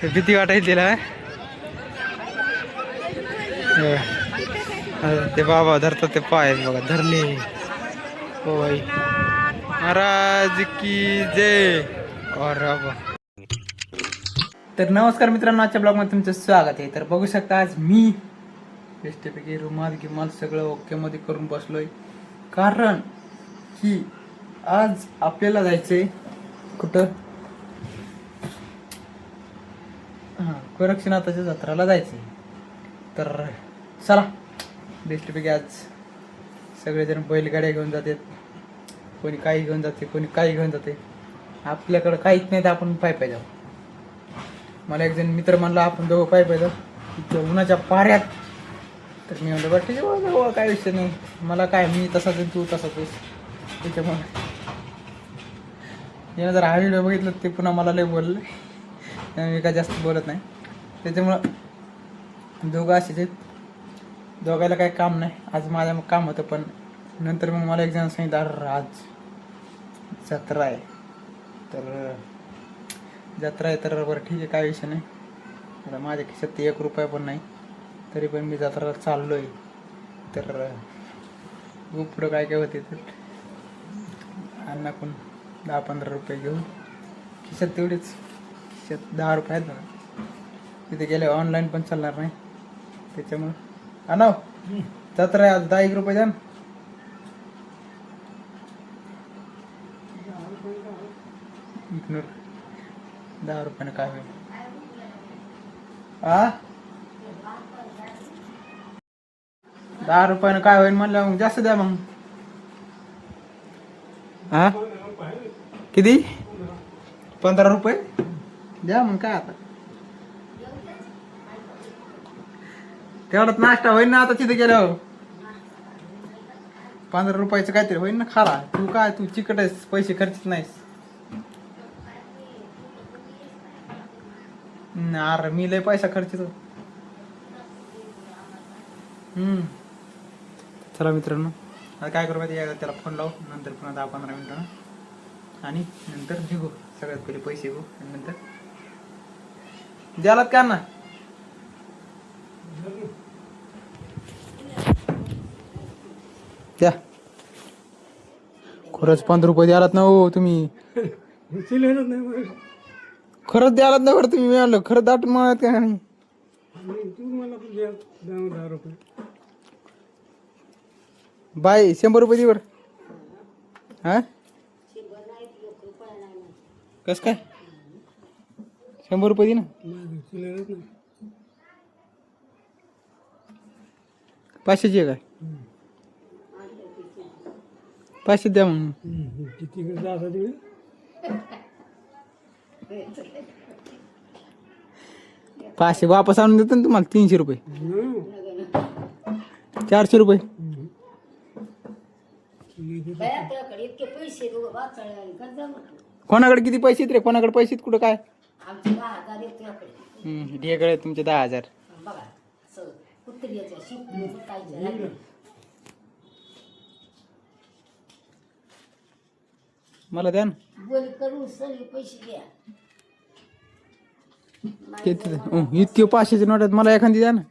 भीती वाटायची तिला. ते बाबा धरतात ते पाय बघा धरले. हो भाई महाराज की जय. और तर नमस्कार मित्रांनो, आजच्या ब्लॉगमध्ये तुमचं स्वागत आहे. तर बघू शकता आज मी बेस्टपैकी रुमाल गिमाल सगळं ओके मध्ये करून बसलोय, कारण की आज आपल्याला जायचंय कुठं, गोरक्षनाथाच्या जत्राला जायचंय. तर चला बेस्टपैकी आज सगळेजण बैलगाड्या घेऊन जातात, कोणी काही घेऊन जाते, कोणी काही घेऊन जाते. आपल्याकडं काहीच नाही तर आपण पाय पाय जाऊ. मला एक जण मित्र म्हणला आपण दोघं पाय पाय जाऊ इथं उन्हाच्या पाऱ्यात. तर मी म्हणलं बरं ठीक आहे, काय विषय नाही, मला काय, मी तसाच तू तसाच. त्याच्यामुळे यानं जर हा व्हिडिओ बघितलं ते पुन्हा मला लय बोललं, मी काय जास्त बोलत नाही. त्याच्यामुळं दोघं असेच आहेत, दोघायला काही काम नाही. आज माझ्या काम होतं, पण नंतर मग मला एक जण सांगितलं आज जत्रा आहे. तर जत्रा आहे तर बरं ठीक आहे, काय विषय नाही. आता माझ्या खिशात 1 रुपया पण नाही, तरी पण मी जत्रेला चाललो आहे. तर पुढं काय काय होते तर अन्नाकून 10-15 रुपये घेऊन खिशात, तेवढेच खिशात 10 रुपये आहेत बघा. तिथे गेले ऑनलाईन पण चालणार नाही, त्याच्यामुळं आणा जत्रा आहे आज, 10-1 रुपये द्या ना. इग्नोर, 10 रुपयानं काय होईल. आ 10 रुपयानं काय होईल म्हणलं, मग जास्त द्या मग. हा किती, 15 रुपये द्या मग. काय आता तेवढाच नाश्ता होईल ना आता तिथे गेल्यावर. 15 रुपयाचं काहीतरी होईल ना खाला. तू काय, तू चिकट आहेस, पैसे खर्चत नाहीस. अरे मी लय पैसा खर्चतो. चला मित्रांनो, आता काय करू माहिती, त्याला फोन लावू नंतर पुन्हा 10-15 मिनिटांना, आणि नंतर निघू. सगळ्यात पहिले पैसे घेऊ आणि नंतर द्यालात का ना. द्या खरंच 15 रुपये द्यालात ना हो तुम्ही, खरंच द्यालात ना बरं तुम्ही. मिळालं खरंच दाटून म्हणत का नाही. बाय 100 रुपये दे बरं. हा कस काय 100 रुपये दे ना. पाचशेची आहे काय, 500 द्या मग. पाचशे वापस आणून देतो ना तुम्हाला. 300 रुपये, 400 रुपये. कोणाकडे किती पैसे रे, कोणाकडे पैसे कुठं काय. ढेकळे तुमचे 10,000. मला द्या ना इतके 500च्या नोटात मला एखादी द्या ना.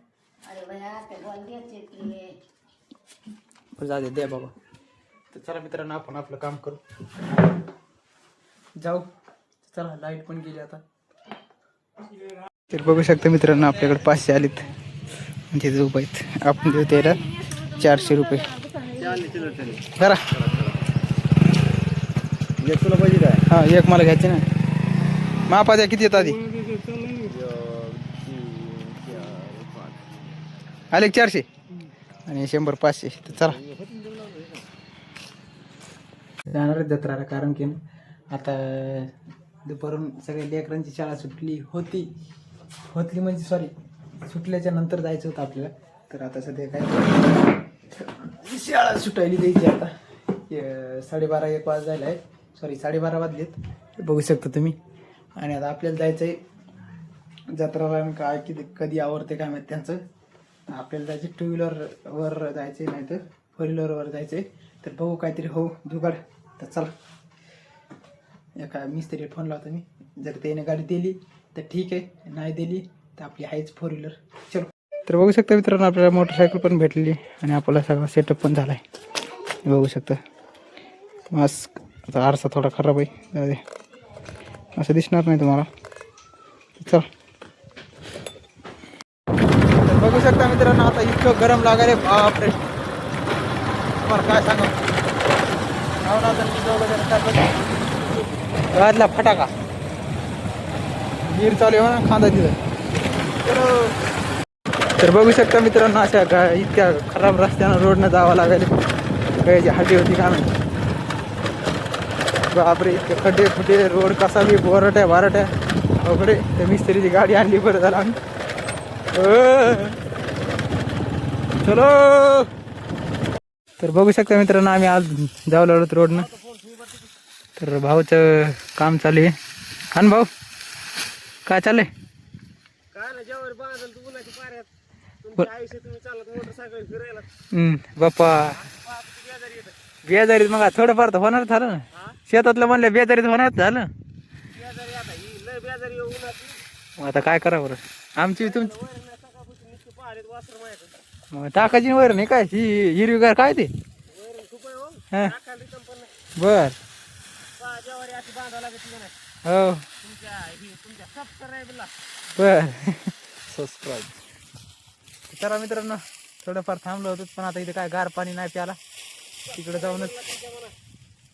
जाऊ दे, द्या बाबा. तर चला मित्रांनो, आपण आपलं काम करू, जाऊ. चला लाईट पण गेली आता. तर बघू शकता मित्रांनो, आपल्याकडे 500 आलेत, म्हणजे जो आहेत. आपण देऊ त्याला 400 रुपये. करा एक तुला पाहिजे काय. हा एक मला घ्यायचे ना. मापा द्या किती येत आधी. आले 400 आणि 100 500. तर चला जाणार जत्राला, कारण की आता दुपारून सगळ्या लेकरांची शाळा सुटली होती म्हणजे सॉरी, सुटल्याच्या नंतर जायचं होतं आपल्याला. तर आता सध्या काय शाळा सुटायली द्यायची आता. 12:30-1 वाजायला आहे, सॉरी 12:30 वाजलेत, बघू शकता तुम्ही. आणि आता आपल्याला जायचं आहे जत्राला. काय किती कधी आवडते काय माहिती त्यांचं. आपल्याला जायचं 2 व्हीलरवर जायचं आहे, नाही तर 4 व्हीलरवर जायचं आहे. तर बघू काहीतरी हो जुगाड. तर चला एका मिस्त्रीला फोन लावतो मी, जर त्याने गाडी दिली तर ठीक आहे, नाही दिली तर आपली आहेच 4 व्हीलर. चलो. तर बघू शकता मित्रांनो, आपल्याला मोटरसायकल पण भेटलेली आणि आपला सगळा सेटअप पण झाला आहे. बघू शकता मास्क. आता आरसा थोडा खराब आहे, जाऊ दे, असं दिसणार नाही तुम्हाला. चल. तर बघू शकता मित्रांनो, आता इतकं गरम लागायला, बापरे, तुम्हाला काय सांगा. गाडला फटाका गिर चालू आहे ना खांदा तिथं. तर बघू शकता मित्रांनो, अशा इतक्या खराब रस्त्यानं रोडनं जावं लागेल. गायची हड्डी होती का नाही, बापरे, इतके खड्डे फुटे रोड, कसा बी बोरट्या बारट्या अवघडे. तर मिस्त्रीची गाडी आणली, बरं झालं आम्ही. चलो. तर बघू शकता मित्रांनो, आम्ही आज जाऊ लागलो रोडनं. तर भाऊचं काम चालू आहे. हा भाऊ, काय चाललंय? बाप्पा बेजारीत मग थोडंफार तर होणार झालं ना. शेतातलं म्हणलं बेजारीत होणार झालं. मग आता काय करा बरं, आमची तुमची टाकायची वर नाही काय, ही हिरवीगार काय ते. हा बर, हो बर. सबस्क्राईब करा मित्रांनो. थोडंफार थांबलो होतो, पण आता इथे काय गार पाणी नाही प्याला.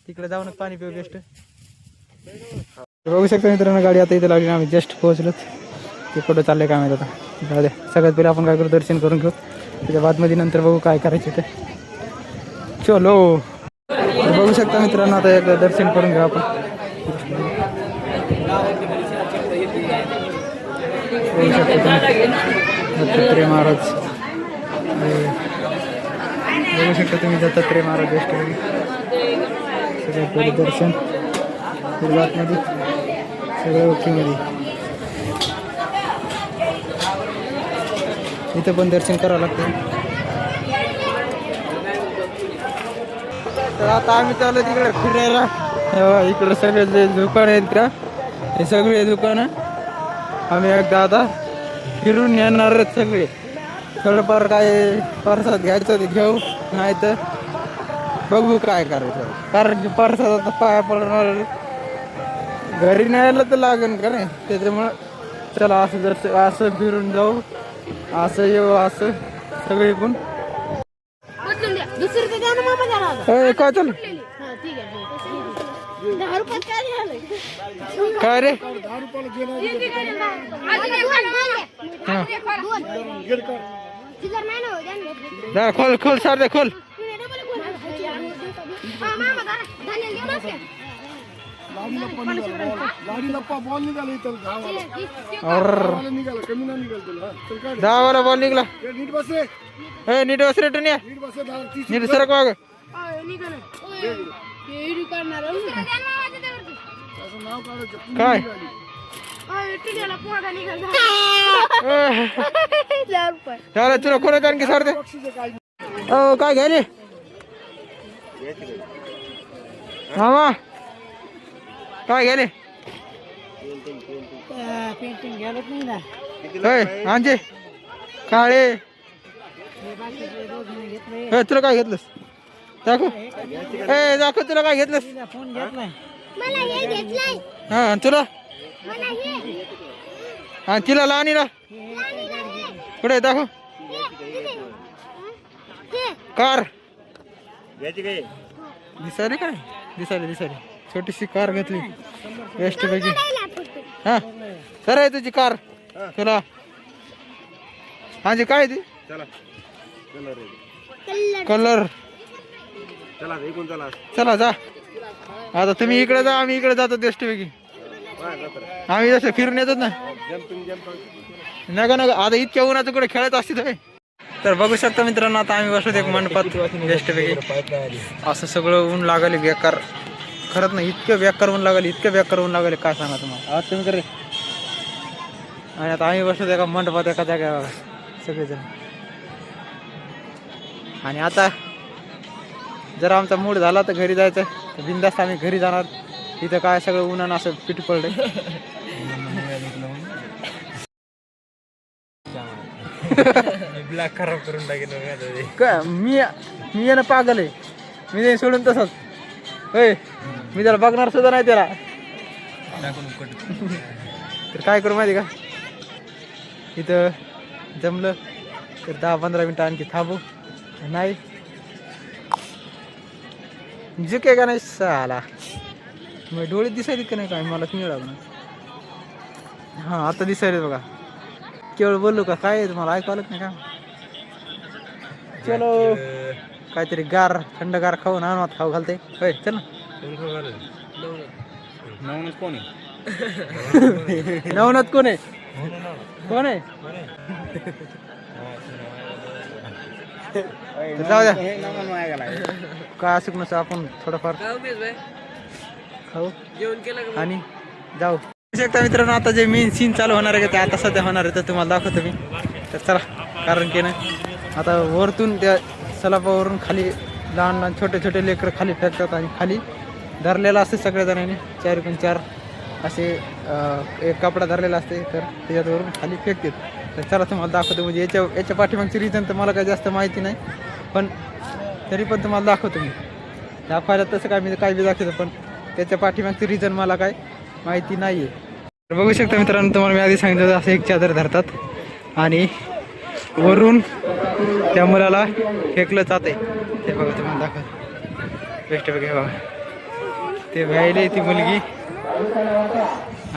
तिकडे जाऊनच पाणी पिऊ बेस्ट. बघू शकता मित्रांनो, गाडी आता इथे लागली, आम्ही जस्ट पोहोचलो. ते कुठं चाललंय काय माहिती. आता जाऊ द्या, सगळ्यात पहिले आपण काय करू, दर्शन करून घेऊ. त्याच्या बादमध्ये नंतर बघू काय करायचं ते. चलो. बघू शकता मित्रांनो, आता एक दर्शन करून घेऊ आपण. बघू शकता दत्तात्रय महाराज. बघू शकता तुम्ही दत्तात्रय महाराज बेस्ट. सगळ्यात पहिले दर्शन सुरुवातमध्ये सगळं ओकेमध्ये. इथं पण दर्शन करावं लागतं. तर आता आम्ही चाललो तिकडे फिरायला. इकडे सगळे जे दुकान आहेत का, हे सगळे दुकानं आम्ही एकदा आता फिरून येणारच सगळे. थोडंफार काय प्रसाद घ्यायचं ते घेऊ, नाही तर बघू काय करायचं. कारण की प्रसाद आता पाया पडणार, घरी न्यायला तर लागेल का नाही. त्याच्यामुळं चला असं जर असं फिरून जाऊ, असं येऊ, असं सगळे पण. काय चालू काय रे. हा खोल खोल सर दे खोल. दहा बॉल निघला. नीट बस रे टुनिया, नीट सरक वाग. काय तुला कोणा कारण की सर दे. काय घ्यायले मामा, काय घ्यायले. आणजे काळे. तुला काय घेतलंस दाखव. दाखव तुला काय घेतलंस. हा तुला, हा तिला लहानी ना कुठे दाखव. कार दिसायला काय, दिसायला छोटीशी कार घेतली बेस्ट पैकी. हा सर आहे तुझी कार तुला. हा जी काय ती कलर. चला जा आता, तुम्ही इकडे जा, आम्ही इकडे जातो बेस्ट पैकी. आम्ही जसं फिरून येतात ना. नका आता इतक्या उन्हाचं कुठे खेळत असते. तर बघू शकता मित्रांनो, आता आम्ही बसलो एक मंडपात बेस्ट पैकी. असं सगळं ऊन लागले बेकार, खरंच नाही इतकं बेकार ऊन लागले, इतकं बेकार ऊन लागले काय सांगा तुम्हाला. आज तुम्ही करे. आणि आता आम्ही बसलो एका मंडपात एका जागा सगळेजण. आणि आता जर आमचा मूड झाला तर घरी जायचं, तर बिंदास्त आम्ही घरी जाणार. इथं काय सगळं उन्हानं असं पीठ पडलंय. ब्लॅक खराब करून टाकेल का मी येणं पागल आहे. मी नाही सोडून तसंच होय. मी त्याला बघणार सुद्धा नाही त्याला. तर काय करू माहिती का, इथं जमलं तर 10-15 मिनटं आणखी थांबू. नाही जिके का नाही साला. मग डोळे दिसायला का नाही काय मलाच मिळालं लागणार. हां आता दिसायला बघा. केवळ बोललो का काय तुम्हाला ऐकू आलं नाही का. चलो काहीतरी गार थंडगार खाऊन आणत खाऊ घालते होय. चल ना. नवनच कोण आहे? नवनाथ कोण आहे? कोण आहे? जाऊ द्या काय असं नसं आपण थोडंफार खाऊ आणि जाऊ शकता मित्रांनो. आता जे मेन सीन चालू होणार आहे का ते आता सध्या होणार आहे तर तुम्हाला दाखवतो मी. तर चला कारण की ना आता वरतून त्या सलापावरून खाली लहान लहान छोटे छोटे लेकरं खाली फेकतात आणि खाली धरलेलं असते सगळ्या जणांनी 4x4 असे एक कपडा धरलेला असते तर त्याच्यावरून खाली फेकतात. तर चला तुम्हाला दाखवतो. म्हणजे याच्या पाठीमागची रिझन तर मला काही जास्त माहिती नाही पण तरी पण तुम्हाला दाखवतो मी. दाखवायला तसं काय मी काय बी दाखवतो पण त्याच्या पाठीमागची रिझन मला काय माहिती नाही आहे. तर बघू शकता मित्रांनो तुम्हाला मी आधी सांगितलं होतं असं एक चादर धरतात आणि वरून त्या मुलाला फेकलं जाते. ते बघा तुम्हाला दाखवतो बेस्ट बघा बघा ते व्हायले ती मुलगी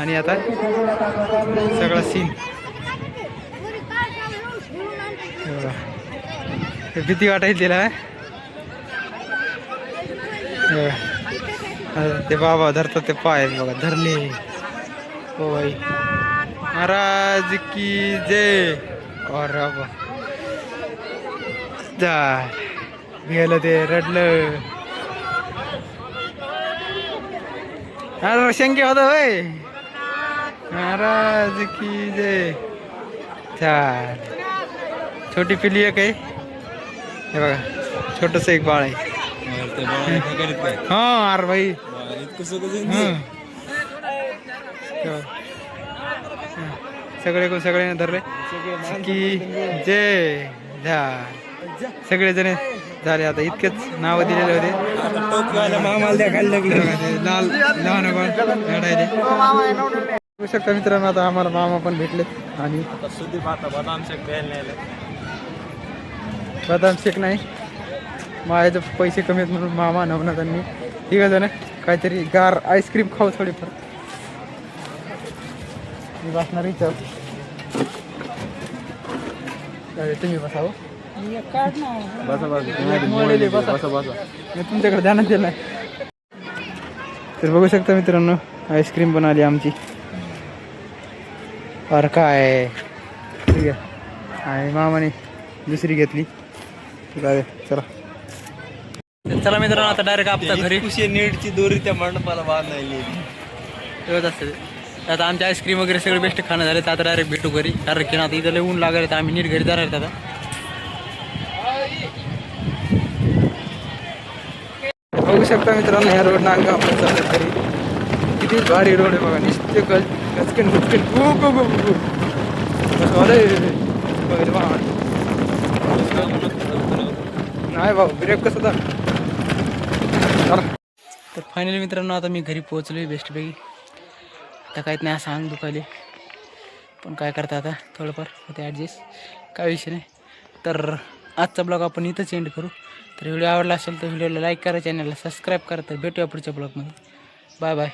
आणि आता सगळा सीन भीती वाटायची तिला. ते बाबा धरतात ते पाय बघा धरले. हो भाई महाराज की जय. और गेलं ते रडलं. अरे शंके होता होय. महाराज की जय. चाल छोटी पिल्ली एक आहे हे बघा छोटस एक बाळ आहे. हा अरे भाई सगळे सगळे धरले की जय झाल. सगळेजण झाले. आता इतकेच नाव दिलेले होते. लाल लहान बघू शकता मित्रांनो आता आम्हाला मामा पण भेटलेत आणि बदाम शेक नाही माझे पैसे कमी आहेत म्हणून मामा नवनाथांनी ठीक आहे ना काहीतरी गार आईस्क्रीम खाऊ थोडीफार. मी बसणार इथं तुम्ही बसावं. तुमच्याकडे ध्यानात दिलं नाही. तर बघू शकता मित्रांनो आईस्क्रीम पण आली आमची. और काय ठीक आहे आणि मामाने दुसरी घेतली. ठीक आहे चला चला मित्रांनो आता डायरेक्ट आपल्या घरी नीटची दोरी त्या मंडपाला बांधायली ठेवत असते. आता आमचे आईस्क्रीम वगैरे सगळे बेस्ट खाणं झाले. तर आता डायरेक्ट भेटू घरी कारण की आता इथं लय ऊन लागले तर आम्ही नीट घरी जाणार आहेत. आता बघू शकता मित्रांनो ह्या रोड नांगा आपण चालत घरी. किती भारी रोड आहे बघा. निश्चित गचकन गुचकन नाही भाऊ ब्रेक कसं तर. तर फायनली मित्रांनो आता मी घरी पोहोचलो बेस्टपैकी. आता काहीच नाही असं अंग दुखायले पण काय करता आता थोडंफार होते ॲडजस्ट काय विषय नाही. तर आजचा ब्लॉग आपण इथंच एंड करू. तर व्हिडिओ आवडला असेल तर व्हिडिओला लाईक करा चॅनलला सबस्क्राईब करा. तर भेटूया पुढच्या ब्लॉगमध्ये. Bye bye.